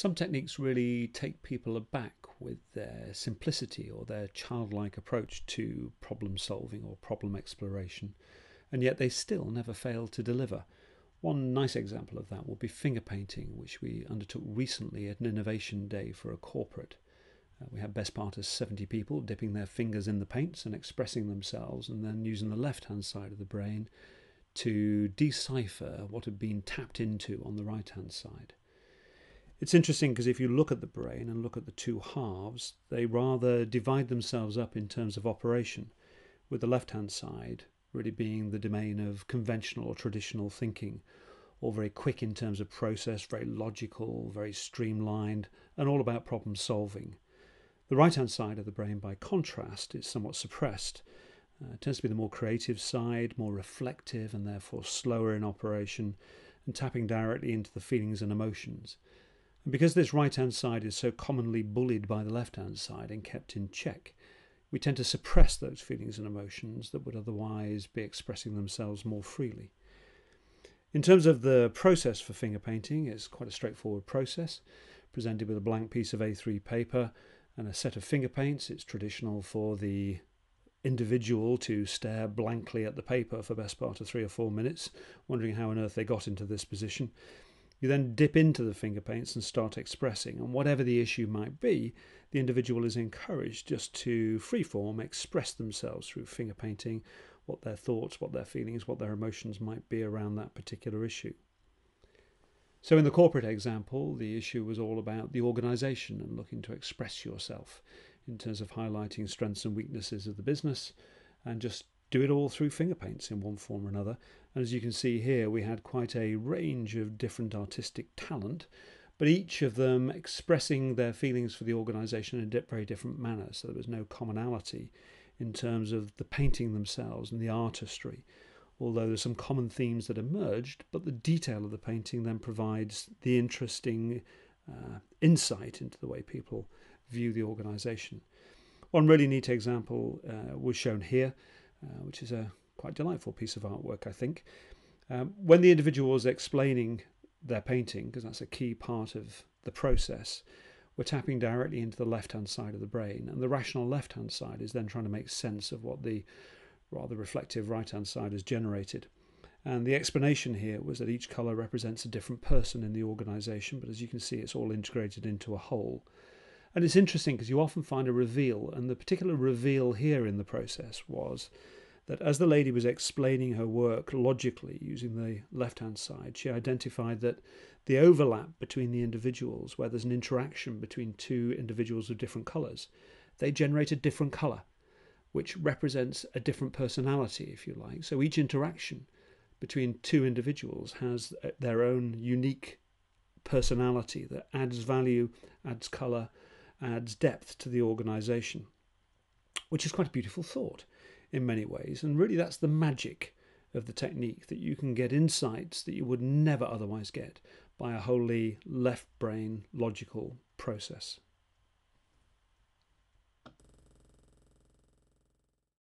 Some techniques really take people aback with their simplicity or their childlike approach to problem solving or problem exploration, and yet they still never fail to deliver. One nice example of that would be finger painting, which we undertook recently at an innovation day for a corporate. We had best part of 70 people dipping their fingers in the paints and expressing themselves, and then using the left-hand side of the brain to decipher what had been tapped into on the right-hand side. It's interesting because if you look at the brain and look at the two halves, they rather divide themselves up in terms of operation, with the left-hand side really being the domain of conventional or traditional thinking, or very quick in terms of process, very logical, very streamlined, and all about problem solving. The right-hand side of the brain, by contrast, is somewhat suppressed. It tends to be the more creative side, more reflective, and therefore slower in operation, and tapping directly into the feelings and emotions. And because this right-hand side is so commonly bullied by the left-hand side and kept in check, we tend to suppress those feelings and emotions that would otherwise be expressing themselves more freely. In terms of the process for finger painting, it's quite a straightforward process. Presented with a blank piece of A3 paper and a set of finger paints, it's traditional for the individual to stare blankly at the paper for the best part of 3 or 4 minutes, wondering how on earth they got into this position. You then dip into the finger paints and start expressing, and whatever the issue might be, the individual is encouraged just to freeform express themselves through finger painting, what their thoughts, what their feelings, what their emotions might be around that particular issue. So in the corporate example, the issue was all about the organisation and looking to express yourself in terms of highlighting strengths and weaknesses of the business, and just do it all through finger paints in one form or another. And as you can see here, we had quite a range of different artistic talent, but each of them expressing their feelings for the organisation in a very different manner. So there was no commonality in terms of the painting themselves and the artistry, although there's some common themes that emerged, but the detail of the painting then provides the interesting insight into the way people view the organisation. One really neat example was shown here, which is a quite delightful piece of artwork, I think. When the individual was explaining their painting, because that's a key part of the process, we're tapping directly into the left-hand side of the brain, and the rational left-hand side is then trying to make sense of what the rather reflective right-hand side has generated. And the explanation here was that each colour represents a different person in the organisation, but as you can see, it's all integrated into a whole. And it's interesting because you often find a reveal, and the particular reveal here in the process was that as the lady was explaining her work logically using the left-hand side, she identified that the overlap between the individuals, where there's an interaction between two individuals of different colours, they generate a different colour, which represents a different personality, if you like. So each interaction between two individuals has their own unique personality that adds value, adds colour, adds depth to the organisation, which is quite a beautiful thought in many ways. And really that's the magic of the technique, that you can get insights that you would never otherwise get by a wholly left brain logical process.